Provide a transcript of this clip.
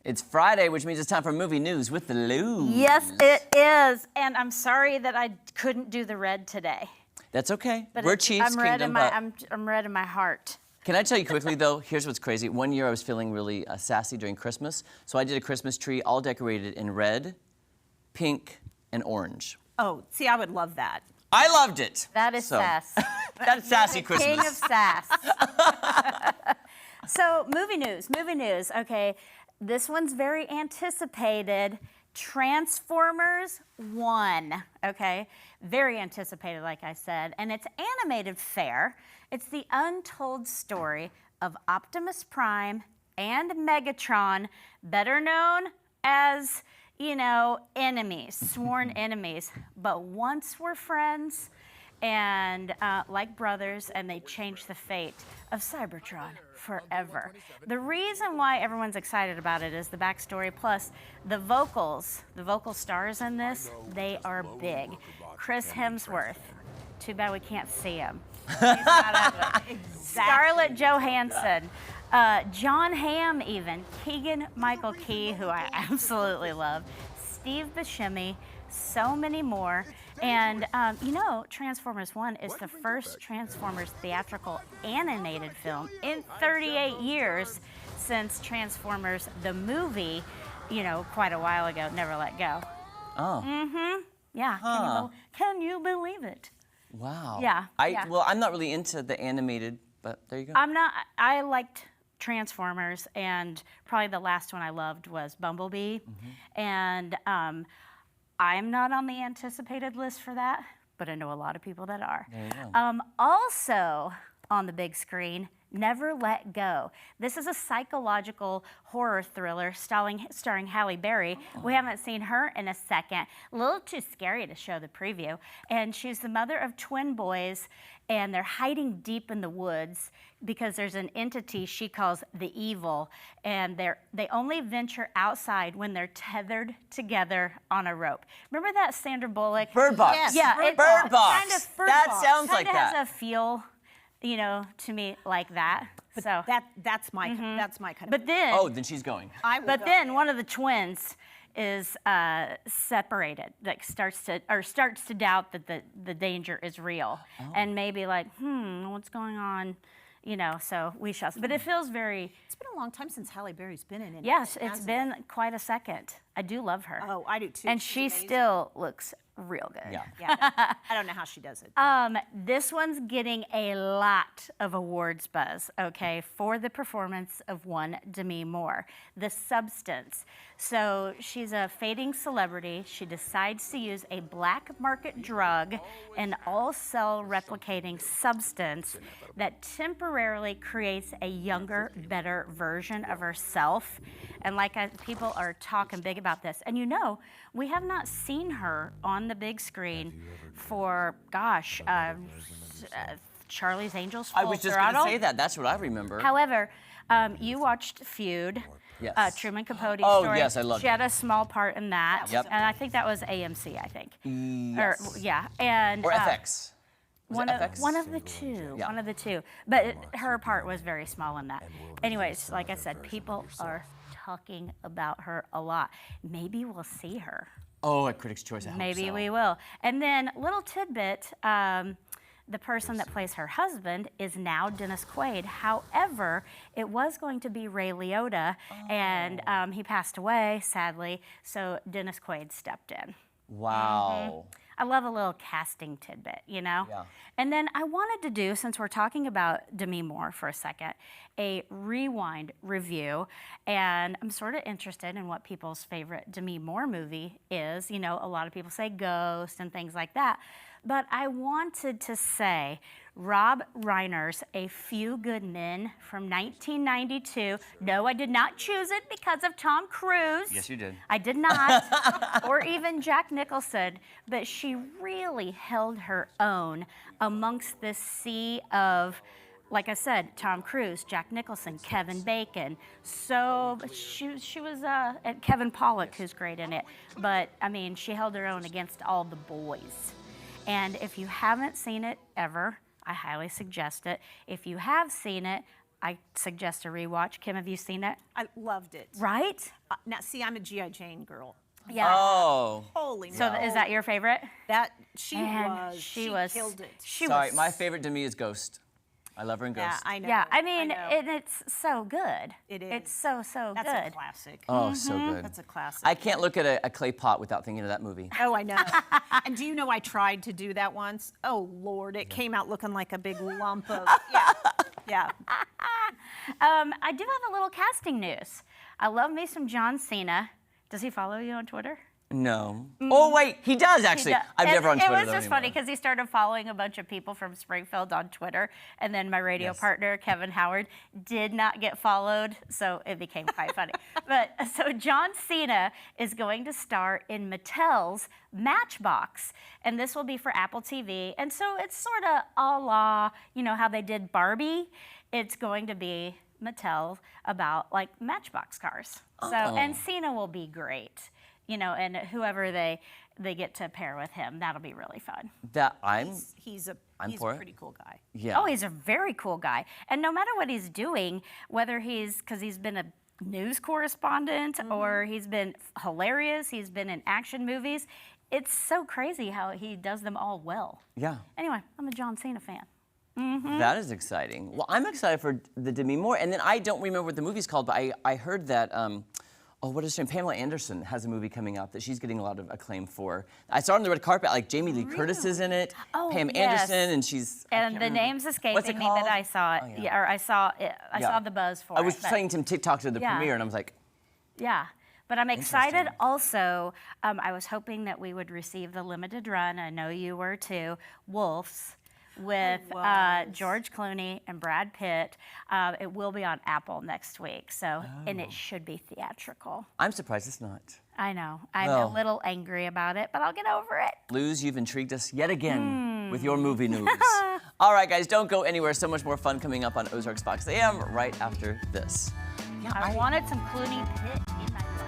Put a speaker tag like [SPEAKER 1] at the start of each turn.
[SPEAKER 1] It's Friday, which means it's time for movie news with the Louz.
[SPEAKER 2] Yes, it is. And I'm sorry that I couldn't do the red today.
[SPEAKER 1] That's okay.
[SPEAKER 2] But
[SPEAKER 1] We're Chiefs Kingdom, but
[SPEAKER 2] I'm red in my heart.
[SPEAKER 1] can I tell you quickly, though? Here's what's crazy. One year I was feeling really sassy during Christmas, so I did a Christmas tree all decorated in red, pink, and orange.
[SPEAKER 3] Oh, see, I would love that.
[SPEAKER 1] I loved it.
[SPEAKER 2] That is sass.
[SPEAKER 1] That's sassy Christmas.
[SPEAKER 2] King of sass. So, movie news. Okay, this one's very anticipated. Transformers 1, okay? Very anticipated, like I said. And it's animated fare. It's the untold story of Optimus Prime and Megatron, better known as, you know, enemies, sworn enemies. But once were friends and like brothers, and they changed the fate of Cybertron forever. The reason why everyone's excited about it is the backstory, plus the vocal stars in this, they are big. Chris Hemsworth, too bad we can't see him. He's not ugly. Scarlett Johansson, John Hamm even, Keegan-Michael Key, who I absolutely love, Steve Buscemi, so many more. And, you know, Transformers 1 is the first Transformers theatrical animated film in 38 years since Transformers, the movie, you know, quite a while ago, Never Let Go.
[SPEAKER 1] Oh.
[SPEAKER 2] Mm-hmm. Yeah.
[SPEAKER 1] Huh.
[SPEAKER 2] Can you believe it?
[SPEAKER 1] Wow.
[SPEAKER 2] Yeah.
[SPEAKER 1] Well, I'm not really into the animated, but there you go.
[SPEAKER 2] I liked Transformers, and probably the last one I loved was Bumblebee. Mm-hmm. And, I'm not on the anticipated list for that, but I know a lot of people that are.
[SPEAKER 1] There you go.
[SPEAKER 2] Also on the big screen, Never Let Go. This is a psychological horror thriller starring Halle Berry. Oh. We haven't seen her in a second. A little too scary to show the preview. And she's the mother of twin boys, and they're hiding deep in the woods because there's an entity she calls the evil, and they only venture outside when they're tethered together on a rope. Remember that Sandra Bullock?
[SPEAKER 1] Bird Box.
[SPEAKER 3] Yes,
[SPEAKER 2] Yeah,
[SPEAKER 1] Bird Box.
[SPEAKER 2] Kind of Bird
[SPEAKER 1] that
[SPEAKER 2] Box.
[SPEAKER 1] sounds like
[SPEAKER 2] Kinda
[SPEAKER 1] that.
[SPEAKER 2] has a feel, you know, to me like that.
[SPEAKER 3] But
[SPEAKER 2] so
[SPEAKER 3] that's my kind of.
[SPEAKER 2] But then,
[SPEAKER 1] then she's going.
[SPEAKER 2] but then one of the twins is separated, like starts to doubt that the danger is real, and maybe like, what's going on, you know? So we shall. But it feels very.
[SPEAKER 3] It's been a long time since Halle Berry's been in it.
[SPEAKER 2] Yes, it's been quite a second. I do love her.
[SPEAKER 3] Oh, I do too.
[SPEAKER 2] And
[SPEAKER 3] She's
[SPEAKER 2] she
[SPEAKER 3] amazing.
[SPEAKER 2] still looks real good.
[SPEAKER 1] Yeah.
[SPEAKER 3] Yeah. I don't know how she does it.
[SPEAKER 2] This one's getting a lot of awards buzz, okay, for the performance of one Demi Moore, The Substance. So she's a fading celebrity. She decides to use a black market drug, an all-cell replicating substance that temporarily creates a younger, better version of herself. And people are talking big about this. And you know, we have not seen her on the big screen for, gosh, Charlie's Angels.
[SPEAKER 1] I was just going to say that. That's what I remember.
[SPEAKER 2] However, you watched Feud.
[SPEAKER 1] Yes.
[SPEAKER 2] Truman Capote's
[SPEAKER 1] Oh,
[SPEAKER 2] story.
[SPEAKER 1] yes, I loved
[SPEAKER 2] She had a small part in that.
[SPEAKER 1] Yep.
[SPEAKER 2] And I think that was AMC, I think.
[SPEAKER 1] Yes.
[SPEAKER 2] And
[SPEAKER 1] Or FX.
[SPEAKER 2] one of the two.
[SPEAKER 1] Yeah.
[SPEAKER 2] One of the two. But her part was very small in that. Anyways, like I said, people are talking about her a lot. Maybe we'll see her.
[SPEAKER 1] Oh, at Critics' Choice, I hope
[SPEAKER 2] Maybe
[SPEAKER 1] so.
[SPEAKER 2] we will. And then, little tidbit, the person that plays her husband is now Dennis Quaid. However, it was going to be Ray Liotta, and he passed away, sadly, so Dennis Quaid stepped in.
[SPEAKER 1] Wow.
[SPEAKER 2] I love a little casting tidbit, you know?
[SPEAKER 1] Yeah.
[SPEAKER 2] And then I wanted to do, since we're talking about Demi Moore for a second, a rewind review. And I'm sort of interested in what people's favorite Demi Moore movie is. You know, a lot of people say Ghost and things like that. But I wanted to say Rob Reiner's A Few Good Men from 1992. No, I did not choose it because of Tom Cruise.
[SPEAKER 1] Yes, you did.
[SPEAKER 2] I did not. Or even Jack Nicholson. But she really held her own amongst this sea of, like I said, Tom Cruise, Jack Nicholson, Kevin Bacon. So she was, and Kevin Pollak, who's great in it. But, I mean, she held her own against all the boys. And if you haven't seen it ever, I highly suggest it. If you have seen it, I suggest a rewatch. Kim, have you seen it?
[SPEAKER 3] I loved it.
[SPEAKER 2] Right?
[SPEAKER 3] Now, see, I'm a G.I. Jane girl.
[SPEAKER 2] Yeah.
[SPEAKER 1] Oh.
[SPEAKER 3] Holy
[SPEAKER 2] So
[SPEAKER 3] moly.
[SPEAKER 2] is that your favorite?
[SPEAKER 3] That she
[SPEAKER 2] And
[SPEAKER 3] was.
[SPEAKER 2] she was.
[SPEAKER 3] killed it.
[SPEAKER 2] She
[SPEAKER 1] Sorry,
[SPEAKER 2] was.
[SPEAKER 1] my favorite to me is Ghost. I love her in Ghost.
[SPEAKER 3] Yeah, I know.
[SPEAKER 2] Yeah, I mean,
[SPEAKER 3] know.
[SPEAKER 2] and it's so good.
[SPEAKER 3] It
[SPEAKER 2] It's
[SPEAKER 3] is.
[SPEAKER 2] so
[SPEAKER 3] That's
[SPEAKER 2] good.
[SPEAKER 3] a classic.
[SPEAKER 1] Oh, so good.
[SPEAKER 3] That's a classic.
[SPEAKER 1] I can't look at a clay pot without thinking of that movie.
[SPEAKER 3] Oh, I know. And do you know I tried to do that once? Oh, Lord, it came out looking like a big lump of, yeah.
[SPEAKER 2] I do have a little casting news. I love me some John Cena. Does he follow you on Twitter?
[SPEAKER 1] No. Oh, wait, he does, actually. I'm never on Twitter,
[SPEAKER 2] It was
[SPEAKER 1] though,
[SPEAKER 2] just funny
[SPEAKER 1] anymore.
[SPEAKER 2] because he started following a bunch of people from Springfield on Twitter, and then my radio
[SPEAKER 1] Yes.
[SPEAKER 2] partner, Kevin Howard, did not get followed, so it became quite funny. But so John Cena is going to star in Mattel's Matchbox, and this will be for Apple TV. And so it's sort of a la, you know, how they did Barbie. It's going to be Mattel about like Matchbox cars. So and Cena will be great. You know, and whoever they get to pair with him, that'll be really fun.
[SPEAKER 3] He's a
[SPEAKER 1] for it.
[SPEAKER 3] pretty cool guy.
[SPEAKER 1] Yeah.
[SPEAKER 2] Oh, he's a very cool guy. And no matter what he's doing, whether because he's been a news correspondent or he's been hilarious, he's been in action movies, it's so crazy how he does them all well.
[SPEAKER 1] Yeah.
[SPEAKER 2] Anyway, I'm a John Cena fan.
[SPEAKER 1] That is exciting. Well, I'm excited for the Demi Moore. And then I don't remember what the movie's called, but I heard that, what is her name? Pamela Anderson has a movie coming out that she's getting a lot of acclaim for. I saw her on the red carpet, like Jamie Lee Curtis is in it,
[SPEAKER 2] Oh,
[SPEAKER 1] Pam
[SPEAKER 2] yes.
[SPEAKER 1] Anderson, and she's... I
[SPEAKER 2] And
[SPEAKER 1] can't
[SPEAKER 2] the
[SPEAKER 1] remember.
[SPEAKER 2] name's
[SPEAKER 1] What's
[SPEAKER 2] escaping
[SPEAKER 1] it
[SPEAKER 2] me,
[SPEAKER 1] called?
[SPEAKER 2] but I saw it.
[SPEAKER 1] Oh, yeah.
[SPEAKER 2] Or I saw it. I
[SPEAKER 1] Yeah.
[SPEAKER 2] saw the buzz for
[SPEAKER 1] I
[SPEAKER 2] it.
[SPEAKER 1] was
[SPEAKER 2] but-
[SPEAKER 1] playing some TikTok to the
[SPEAKER 2] Yeah.
[SPEAKER 1] premiere, and I was like,
[SPEAKER 2] Yeah, but I'm excited
[SPEAKER 1] Interesting.
[SPEAKER 2] also. I was hoping that we would receive the limited run. I know you were too. Wolves with
[SPEAKER 3] was.
[SPEAKER 2] George Clooney and Brad Pitt. It will be on Apple next week, so and it should be theatrical.
[SPEAKER 1] I'm surprised it's not.
[SPEAKER 2] I know. I'm
[SPEAKER 1] Well.
[SPEAKER 2] a little angry about it, but I'll get over it.
[SPEAKER 1] Louz, you've intrigued us yet again with your movie news. All right, guys, don't go anywhere. So much more fun coming up on Ozarks Fox AM right after this.
[SPEAKER 2] I wanted some Clooney Pitt.